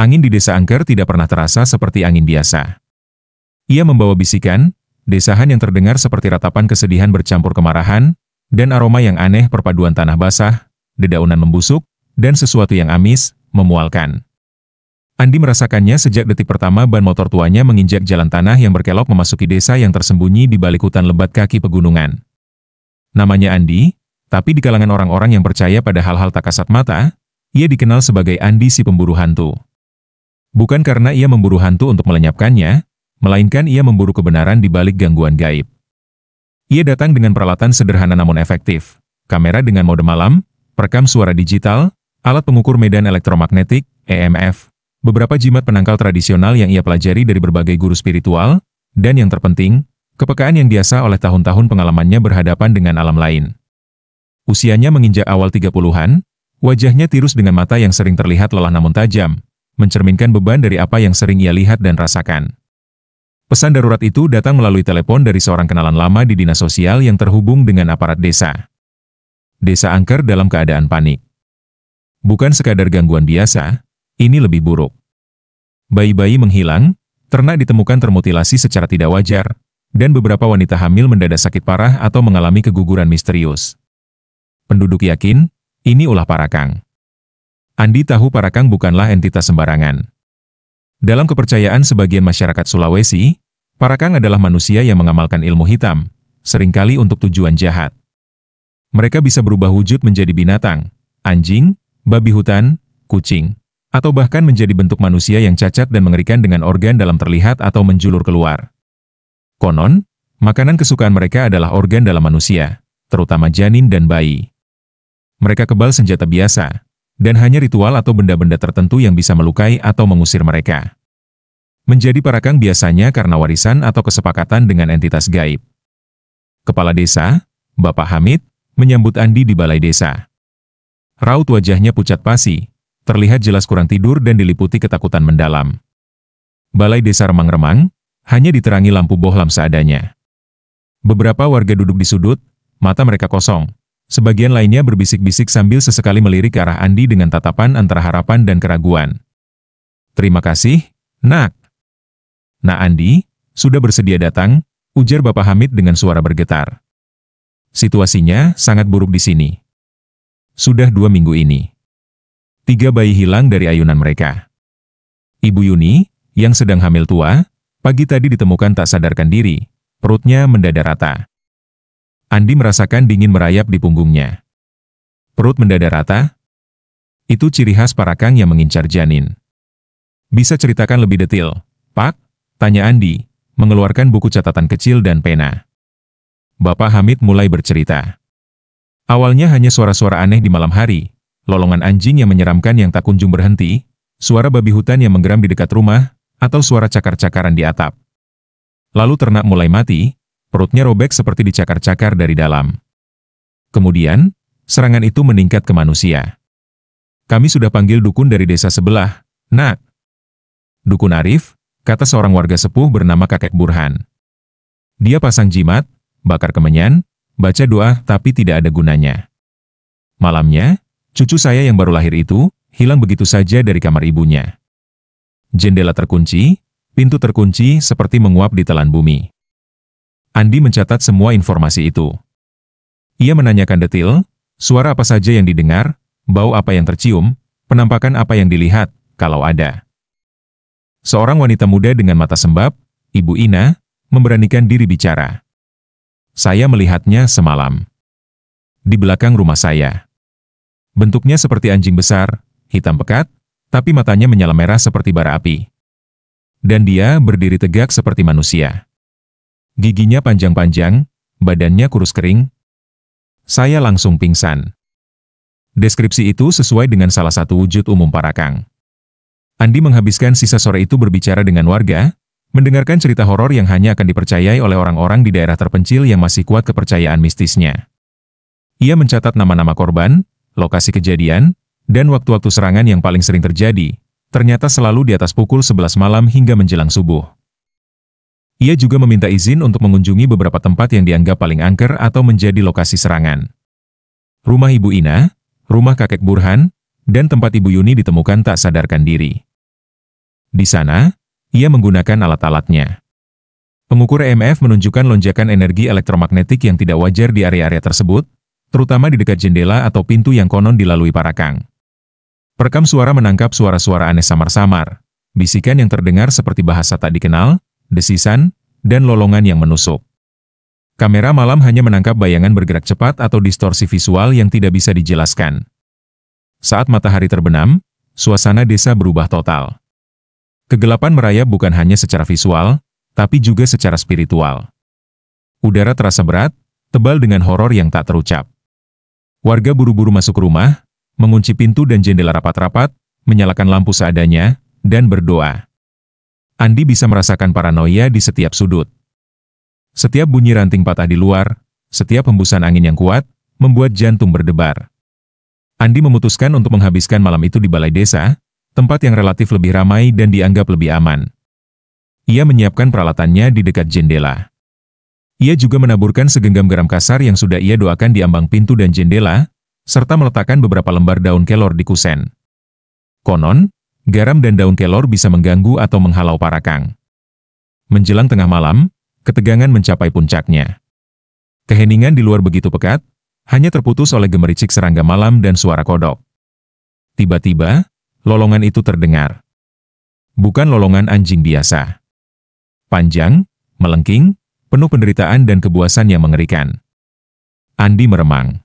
Angin di desa angker tidak pernah terasa seperti angin biasa. Ia membawa bisikan, desahan yang terdengar seperti ratapan kesedihan bercampur kemarahan, dan aroma yang aneh perpaduan tanah basah, dedaunan membusuk, dan sesuatu yang amis, memualkan. Andi merasakannya sejak detik pertama ban motor tuanya menginjak jalan tanah yang berkelok memasuki desa yang tersembunyi di balik hutan lebat kaki pegunungan. Namanya Andi, tapi di kalangan orang-orang yang percaya pada hal-hal tak kasat mata, ia dikenal sebagai Andi si pemburu hantu. Bukan karena ia memburu hantu untuk melenyapkannya, melainkan ia memburu kebenaran di balik gangguan gaib. Ia datang dengan peralatan sederhana namun efektif, kamera dengan mode malam, perekam suara digital, alat pengukur medan elektromagnetik, EMF, beberapa jimat penangkal tradisional yang ia pelajari dari berbagai guru spiritual, dan yang terpenting, kepekaan yang biasa oleh tahun-tahun pengalamannya berhadapan dengan alam lain. Usianya menginjak awal 30-an, wajahnya tirus dengan mata yang sering terlihat lelah namun tajam, mencerminkan beban dari apa yang sering ia lihat dan rasakan. Pesan darurat itu datang melalui telepon dari seorang kenalan lama di dinas sosial yang terhubung dengan aparat desa. Desa angker dalam keadaan panik. Bukan sekadar gangguan biasa, ini lebih buruk. Bayi-bayi menghilang, ternak ditemukan termutilasi secara tidak wajar, dan beberapa wanita hamil mendadak sakit parah atau mengalami keguguran misterius. Penduduk yakin, ini ulah Parakang. Andi tahu Parakang bukanlah entitas sembarangan. Dalam kepercayaan sebagian masyarakat Sulawesi, Parakang adalah manusia yang mengamalkan ilmu hitam, seringkali untuk tujuan jahat. Mereka bisa berubah wujud menjadi binatang, anjing, babi hutan, kucing, atau bahkan menjadi bentuk manusia yang cacat dan mengerikan dengan organ dalam terlihat atau menjulur keluar. Konon, makanan kesukaan mereka adalah organ dalam manusia, terutama janin dan bayi. Mereka kebal senjata biasa, dan hanya ritual atau benda-benda tertentu yang bisa melukai atau mengusir mereka. Menjadi Parakang biasanya karena warisan atau kesepakatan dengan entitas gaib. Kepala desa, Bapak Hamid, menyambut Andi di balai desa. Raut wajahnya pucat pasi, terlihat jelas kurang tidur dan diliputi ketakutan mendalam. Balai desa remang-remang, hanya diterangi lampu bohlam seadanya. Beberapa warga duduk di sudut, mata mereka kosong. Sebagian lainnya berbisik-bisik sambil sesekali melirik ke arah Andi dengan tatapan antara harapan dan keraguan. "Terima kasih, Nak." "Nah Andi, sudah bersedia datang," ujar Bapak Hamid dengan suara bergetar. "Situasinya sangat buruk di sini. Sudah 2 minggu ini. 3 bayi hilang dari ayunan mereka. Ibu Yuni, yang sedang hamil tua, pagi tadi ditemukan tak sadarkan diri, perutnya mendadak rata." Andi merasakan dingin merayap di punggungnya. Perut mendadak rata? Itu ciri khas Parakang yang mengincar janin. "Bisa ceritakan lebih detail, Pak?" tanya Andi, mengeluarkan buku catatan kecil dan pena. Bapak Hamid mulai bercerita. Awalnya hanya suara-suara aneh di malam hari, lolongan anjing yang menyeramkan yang tak kunjung berhenti, suara babi hutan yang menggeram di dekat rumah, atau suara cakar-cakaran di atap. Lalu ternak mulai mati, perutnya robek seperti dicakar-cakar dari dalam. Kemudian, serangan itu meningkat ke manusia. "Kami sudah panggil dukun dari desa sebelah, Nak." "Dukun Arif," kata seorang warga sepuh bernama Kakek Burhan. "Dia pasang jimat, bakar kemenyan, baca doa tapi tidak ada gunanya. Malamnya, cucu saya yang baru lahir itu, hilang begitu saja dari kamar ibunya. Jendela terkunci, pintu terkunci seperti menguap di telan bumi." Andi mencatat semua informasi itu. Ia menanyakan detail, suara apa saja yang didengar, bau apa yang tercium, penampakan apa yang dilihat, kalau ada. Seorang wanita muda dengan mata sembab, Ibu Ina, memberanikan diri bicara. "Saya melihatnya semalam. Di belakang rumah saya. Bentuknya seperti anjing besar, hitam pekat, tapi matanya menyala merah seperti bara api. Dan dia berdiri tegak seperti manusia. Giginya panjang-panjang, badannya kurus kering. Saya langsung pingsan." Deskripsi itu sesuai dengan salah satu wujud umum Parakang. Andi menghabiskan sisa sore itu berbicara dengan warga, mendengarkan cerita horor yang hanya akan dipercayai oleh orang-orang di daerah terpencil yang masih kuat kepercayaan mistisnya. Ia mencatat nama-nama korban, lokasi kejadian, dan waktu-waktu serangan yang paling sering terjadi, ternyata selalu di atas pukul 11 malam hingga menjelang subuh. Ia juga meminta izin untuk mengunjungi beberapa tempat yang dianggap paling angker atau menjadi lokasi serangan. Rumah Ibu Ina, rumah Kakek Burhan, dan tempat Ibu Yuni ditemukan tak sadarkan diri. Di sana, ia menggunakan alat-alatnya. Pengukur EMF menunjukkan lonjakan energi elektromagnetik yang tidak wajar di area-area tersebut, terutama di dekat jendela atau pintu yang konon dilalui Parakang. Perekam suara menangkap suara-suara aneh samar-samar, bisikan yang terdengar seperti bahasa tak dikenal, desisan, dan lolongan yang menusuk. Kamera malam hanya menangkap bayangan bergerak cepat atau distorsi visual yang tidak bisa dijelaskan. Saat matahari terbenam, suasana desa berubah total. Kegelapan merayap bukan hanya secara visual, tapi juga secara spiritual. Udara terasa berat, tebal dengan horor yang tak terucap. Warga buru-buru masuk rumah, mengunci pintu dan jendela rapat-rapat, menyalakan lampu seadanya, dan berdoa. Andi bisa merasakan paranoia di setiap sudut. Setiap bunyi ranting patah di luar, setiap hembusan angin yang kuat, membuat jantung berdebar. Andi memutuskan untuk menghabiskan malam itu di balai desa, tempat yang relatif lebih ramai dan dianggap lebih aman. Ia menyiapkan peralatannya di dekat jendela. Ia juga menaburkan segenggam garam kasar yang sudah ia doakan di ambang pintu dan jendela, serta meletakkan beberapa lembar daun kelor di kusen. Konon, garam dan daun kelor bisa mengganggu atau menghalau Parakang. Menjelang tengah malam, ketegangan mencapai puncaknya. Keheningan di luar begitu pekat, hanya terputus oleh gemericik serangga malam dan suara kodok. Tiba-tiba, lolongan itu terdengar. Bukan lolongan anjing biasa. Panjang, melengking, penuh penderitaan dan kebuasan yang mengerikan. Andi meremang.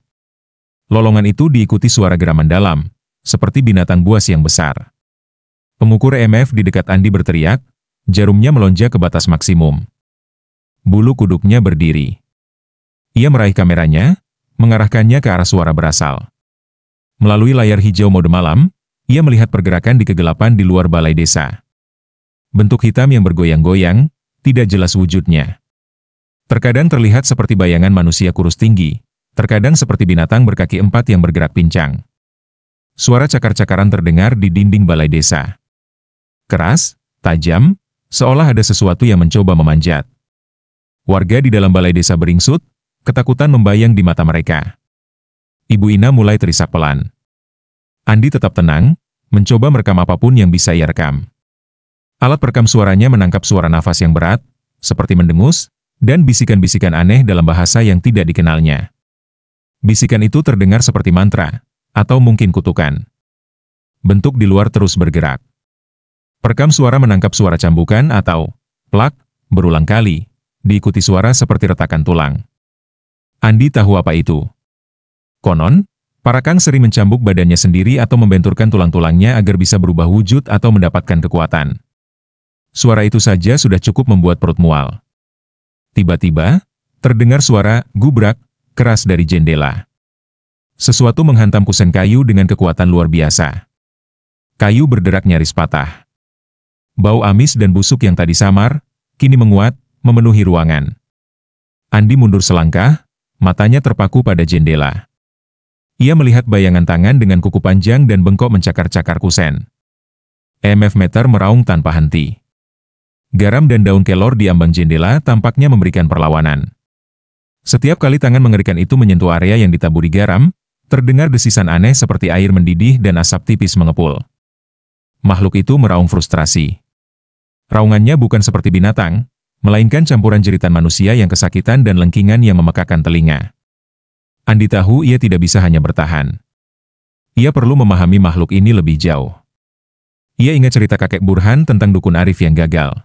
Lolongan itu diikuti suara geraman dalam, seperti binatang buas yang besar. Pengukur EMF di dekat Andi berteriak, jarumnya melonjak ke batas maksimum. Bulu kuduknya berdiri. Ia meraih kameranya, mengarahkannya ke arah suara berasal. Melalui layar hijau mode malam, ia melihat pergerakan di kegelapan di luar balai desa. Bentuk hitam yang bergoyang-goyang, tidak jelas wujudnya. Terkadang terlihat seperti bayangan manusia kurus tinggi, terkadang seperti binatang berkaki empat yang bergerak pincang. Suara cakar-cakaran terdengar di dinding balai desa. Keras, tajam, seolah ada sesuatu yang mencoba memanjat. Warga di dalam balai desa beringsut, ketakutan membayang di mata mereka. Ibu Ina mulai terisak pelan. Andi tetap tenang, mencoba merekam apapun yang bisa ia rekam. Alat perekam suaranya menangkap suara nafas yang berat, seperti mendengus, dan bisikan-bisikan aneh dalam bahasa yang tidak dikenalnya. Bisikan itu terdengar seperti mantra, atau mungkin kutukan. Bentuk di luar terus bergerak. Perekam suara menangkap suara cambukan atau plak, berulang kali, diikuti suara seperti retakan tulang. Andi tahu apa itu. Konon, Parakang sering mencambuk badannya sendiri atau membenturkan tulang-tulangnya agar bisa berubah wujud atau mendapatkan kekuatan. Suara itu saja sudah cukup membuat perut mual. Tiba-tiba, terdengar suara gubrak keras dari jendela. Sesuatu menghantam kusen kayu dengan kekuatan luar biasa. Kayu berderak nyaris patah. Bau amis dan busuk yang tadi samar, kini menguat, memenuhi ruangan. Andi mundur selangkah, matanya terpaku pada jendela. Ia melihat bayangan tangan dengan kuku panjang dan bengkok mencakar-cakar kusen. EMF meter meraung tanpa henti. Garam dan daun kelor di ambang jendela tampaknya memberikan perlawanan. Setiap kali tangan mengerikan itu menyentuh area yang ditaburi garam, terdengar desisan aneh seperti air mendidih dan asap tipis mengepul. Makhluk itu meraung frustrasi. Raungannya bukan seperti binatang, melainkan campuran jeritan manusia yang kesakitan dan lengkingan yang memekakan telinga. Andi tahu ia tidak bisa hanya bertahan. Ia perlu memahami makhluk ini lebih jauh. Ia ingat cerita kakek Burhan tentang dukun Arif yang gagal.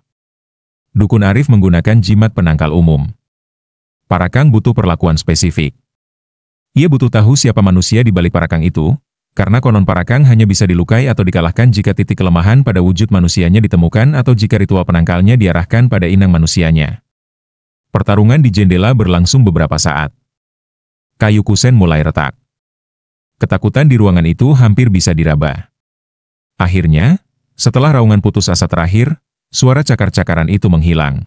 Dukun Arif menggunakan jimat penangkal umum. Parakang butuh perlakuan spesifik. Ia butuh tahu siapa manusia di balik Parakang itu, karena konon Parakang hanya bisa dilukai atau dikalahkan jika titik kelemahan pada wujud manusianya ditemukan atau jika ritual penangkalnya diarahkan pada inang manusianya. Pertarungan di jendela berlangsung beberapa saat. Kayu kusen mulai retak. Ketakutan di ruangan itu hampir bisa diraba. Akhirnya, setelah raungan putus asa terakhir, suara cakar-cakaran itu menghilang.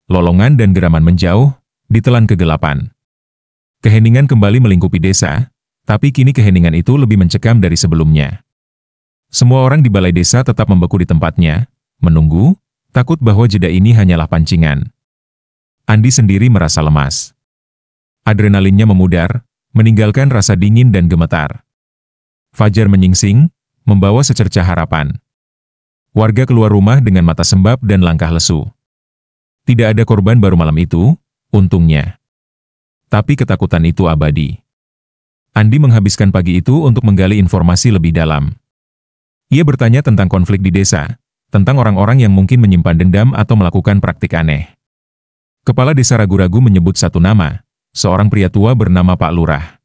Lolongan dan geraman menjauh, ditelan kegelapan. Keheningan kembali melingkupi desa, tapi kini keheningan itu lebih mencekam dari sebelumnya. Semua orang di balai desa tetap membeku di tempatnya, menunggu, takut bahwa jeda ini hanyalah pancingan. Andi sendiri merasa lemas. Adrenalinnya memudar, meninggalkan rasa dingin dan gemetar. Fajar menyingsing, membawa secercah harapan. Warga keluar rumah dengan mata sembab dan langkah lesu. Tidak ada korban baru malam itu, untungnya. Tapi ketakutan itu abadi. Andi menghabiskan pagi itu untuk menggali informasi lebih dalam. Ia bertanya tentang konflik di desa, tentang orang-orang yang mungkin menyimpan dendam atau melakukan praktik aneh. Kepala desa ragu-ragu menyebut satu nama, seorang pria tua bernama Pak Lurah.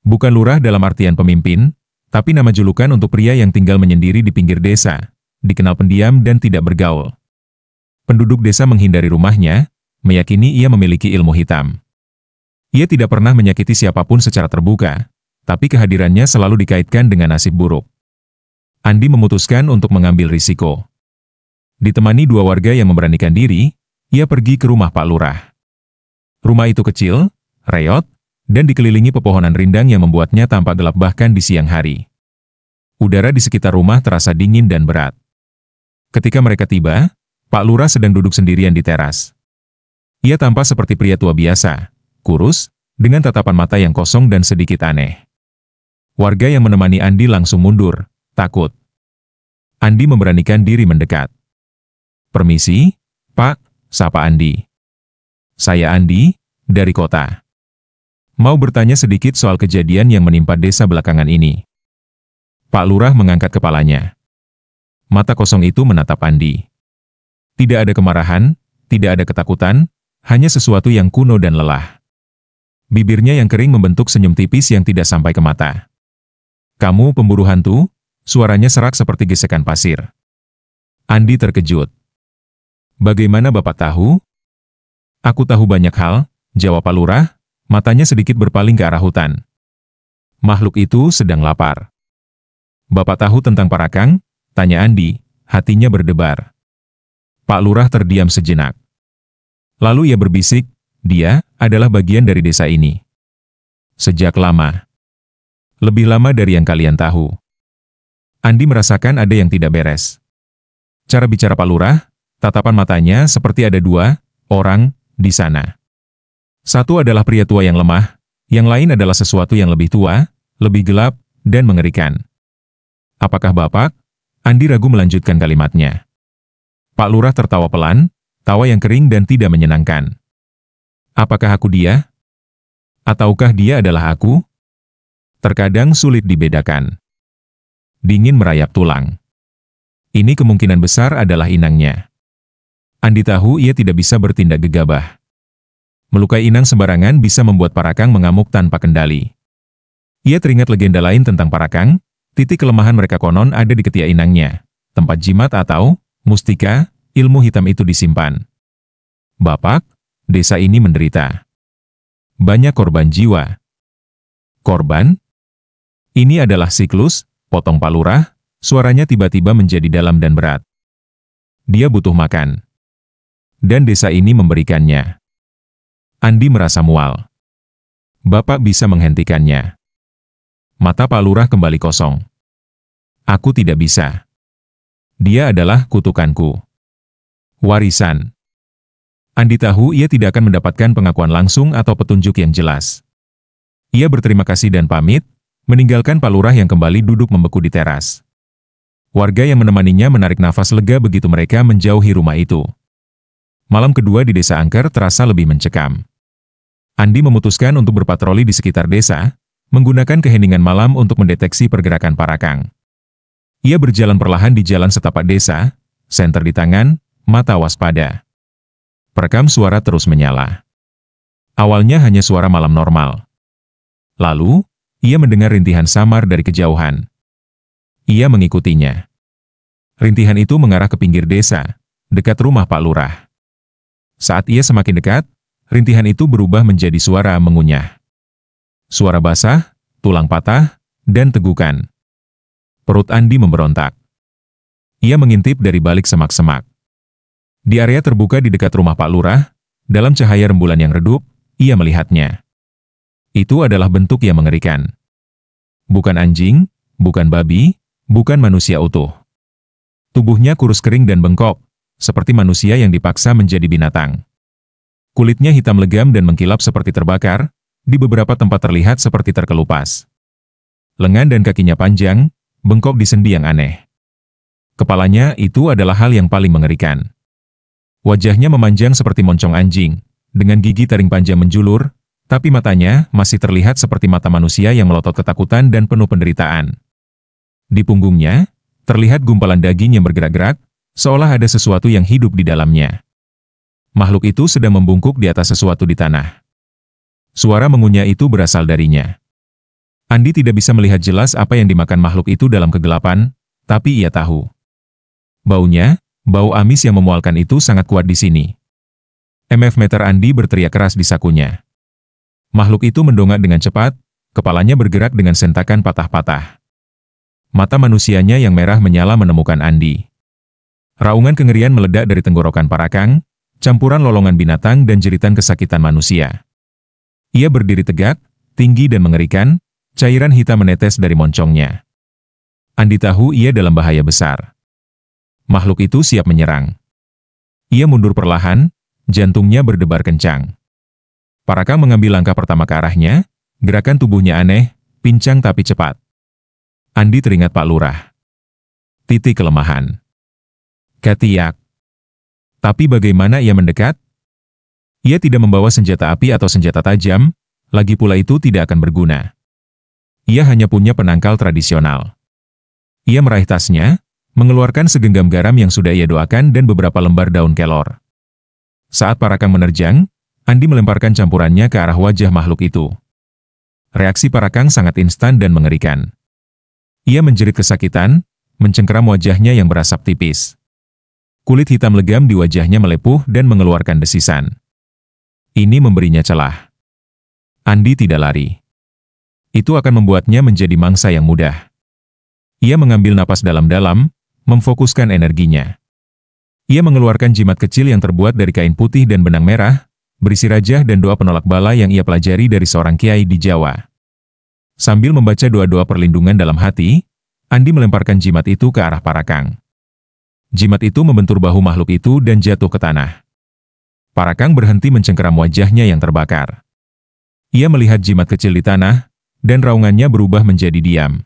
Bukan lurah dalam artian pemimpin, tapi nama julukan untuk pria yang tinggal menyendiri di pinggir desa, dikenal pendiam dan tidak bergaul. Penduduk desa menghindari rumahnya, meyakini ia memiliki ilmu hitam. Ia tidak pernah menyakiti siapapun secara terbuka, tapi kehadirannya selalu dikaitkan dengan nasib buruk. Andi memutuskan untuk mengambil risiko. Ditemani dua warga yang memberanikan diri, ia pergi ke rumah Pak Lurah. Rumah itu kecil, reot, dan dikelilingi pepohonan rindang yang membuatnya tampak gelap bahkan di siang hari. Udara di sekitar rumah terasa dingin dan berat. Ketika mereka tiba, Pak Lurah sedang duduk sendirian di teras. Ia tampak seperti pria tua biasa, kurus, dengan tatapan mata yang kosong dan sedikit aneh. Warga yang menemani Andi langsung mundur, takut. Andi memberanikan diri mendekat. "Permisi, Pak," sapa Andi. "Saya Andi, dari kota. Mau bertanya sedikit soal kejadian yang menimpa desa belakangan ini." Pak Lurah mengangkat kepalanya. Mata kosong itu menatap Andi. Tidak ada kemarahan, tidak ada ketakutan, hanya sesuatu yang kuno dan lelah. Bibirnya yang kering membentuk senyum tipis yang tidak sampai ke mata. "Kamu pemburu hantu?" Suaranya serak seperti gesekan pasir. Andi terkejut. "Bagaimana Bapak tahu?" "Aku tahu banyak hal," jawab Pak Lurah, matanya sedikit berpaling ke arah hutan. "Makhluk itu sedang lapar." "Bapak tahu tentang Parakang?" tanya Andi, hatinya berdebar. Pak Lurah terdiam sejenak. Lalu ia berbisik, "Dia adalah bagian dari desa ini. Sejak lama. Lebih lama dari yang kalian tahu." Andi merasakan ada yang tidak beres. Cara bicara Pak Lurah, tatapan matanya seperti ada dua orang di sana. Satu adalah pria tua yang lemah, yang lain adalah sesuatu yang lebih tua, lebih gelap, dan mengerikan. "Apakah Bapak?" Andi ragu melanjutkan kalimatnya. Pak Lurah tertawa pelan, tawa yang kering dan tidak menyenangkan. "Apakah aku dia? Ataukah dia adalah aku? Terkadang sulit dibedakan." Dingin merayap tulang. Ini kemungkinan besar adalah inangnya. Andi tahu ia tidak bisa bertindak gegabah. Melukai inang sembarangan bisa membuat Parakang mengamuk tanpa kendali. Ia teringat legenda lain tentang Parakang, titik kelemahan mereka konon ada di ketiak inangnya, tempat jimat atau mustika, ilmu hitam itu disimpan. "Bapak, desa ini menderita. Banyak korban jiwa." "Korban?" "Ini adalah siklus," potong Pak Lurah, suaranya tiba-tiba menjadi dalam dan berat. "Dia butuh makan. Dan desa ini memberikannya." Andi merasa mual. "Bapak bisa menghentikannya." Mata Pak Lurah kembali kosong. "Aku tidak bisa. Dia adalah kutukanku. Warisan." Andi tahu ia tidak akan mendapatkan pengakuan langsung atau petunjuk yang jelas. Ia berterima kasih dan pamit, meninggalkan Pak Lurah yang kembali duduk membeku di teras. Warga yang menemaninya menarik nafas lega begitu mereka menjauhi rumah itu. Malam kedua di Desa Angker terasa lebih mencekam. Andi memutuskan untuk berpatroli di sekitar desa, menggunakan keheningan malam untuk mendeteksi pergerakan Parakang. Ia berjalan perlahan di jalan setapak desa, senter di tangan, mata waspada. Perekam suara terus menyala. Awalnya hanya suara malam normal. Lalu, ia mendengar rintihan samar dari kejauhan. Ia mengikutinya. Rintihan itu mengarah ke pinggir desa, dekat rumah Pak Lurah. Saat ia semakin dekat, rintihan itu berubah menjadi suara mengunyah. Suara basah, tulang patah, dan tegukan. Perut Andi memberontak. Ia mengintip dari balik semak-semak. Di area terbuka di dekat rumah Pak Lurah, dalam cahaya rembulan yang redup, ia melihatnya. Itu adalah bentuk yang mengerikan. Bukan anjing, bukan babi, bukan manusia utuh. Tubuhnya kurus kering dan bengkok, seperti manusia yang dipaksa menjadi binatang. Kulitnya hitam legam dan mengkilap seperti terbakar, di beberapa tempat terlihat seperti terkelupas. Lengan dan kakinya panjang, bengkok di sendi yang aneh. Kepalanya itu adalah hal yang paling mengerikan. Wajahnya memanjang seperti moncong anjing, dengan gigi taring panjang menjulur, tapi matanya masih terlihat seperti mata manusia yang melotot ketakutan dan penuh penderitaan. Di punggungnya, terlihat gumpalan daging yang bergerak-gerak, seolah ada sesuatu yang hidup di dalamnya. Makhluk itu sedang membungkuk di atas sesuatu di tanah. Suara mengunyah itu berasal darinya. Andi tidak bisa melihat jelas apa yang dimakan makhluk itu dalam kegelapan, tapi ia tahu. Baunya, bau amis yang memualkan itu sangat kuat di sini. MF meter Andi berteriak keras di sakunya. Makhluk itu mendongak dengan cepat, kepalanya bergerak dengan sentakan patah-patah. Mata manusianya yang merah menyala menemukan Andi. Raungan kengerian meledak dari tenggorokan Parakang, campuran lolongan binatang dan jeritan kesakitan manusia. Ia berdiri tegak, tinggi dan mengerikan, cairan hitam menetes dari moncongnya. Andi tahu ia dalam bahaya besar. Makhluk itu siap menyerang. Ia mundur perlahan, jantungnya berdebar kencang. Parakang mengambil langkah pertama ke arahnya, gerakan tubuhnya aneh, pincang tapi cepat. Andi teringat Pak Lurah. Titik kelemahan. Ketiak. Tapi bagaimana ia mendekat? Ia tidak membawa senjata api atau senjata tajam, lagi pula itu tidak akan berguna. Ia hanya punya penangkal tradisional. Ia meraih tasnya, mengeluarkan segenggam garam yang sudah ia doakan dan beberapa lembar daun kelor. Saat Parakang menerjang, Andi melemparkan campurannya ke arah wajah makhluk itu. Reaksi Parakang sangat instan dan mengerikan. Ia menjerit kesakitan, mencengkeram wajahnya yang berasap tipis. Kulit hitam legam di wajahnya melepuh dan mengeluarkan desisan. Ini memberinya celah. Andi tidak lari. Itu akan membuatnya menjadi mangsa yang mudah. Ia mengambil napas dalam-dalam, memfokuskan energinya. Ia mengeluarkan jimat kecil yang terbuat dari kain putih dan benang merah, berisi rajah dan doa penolak bala yang ia pelajari dari seorang kiai di Jawa. Sambil membaca doa-doa perlindungan dalam hati, Andi melemparkan jimat itu ke arah Parakang. Jimat itu membentur bahu makhluk itu dan jatuh ke tanah. Parakang berhenti mencengkeram wajahnya yang terbakar. Ia melihat jimat kecil di tanah, dan raungannya berubah menjadi diam.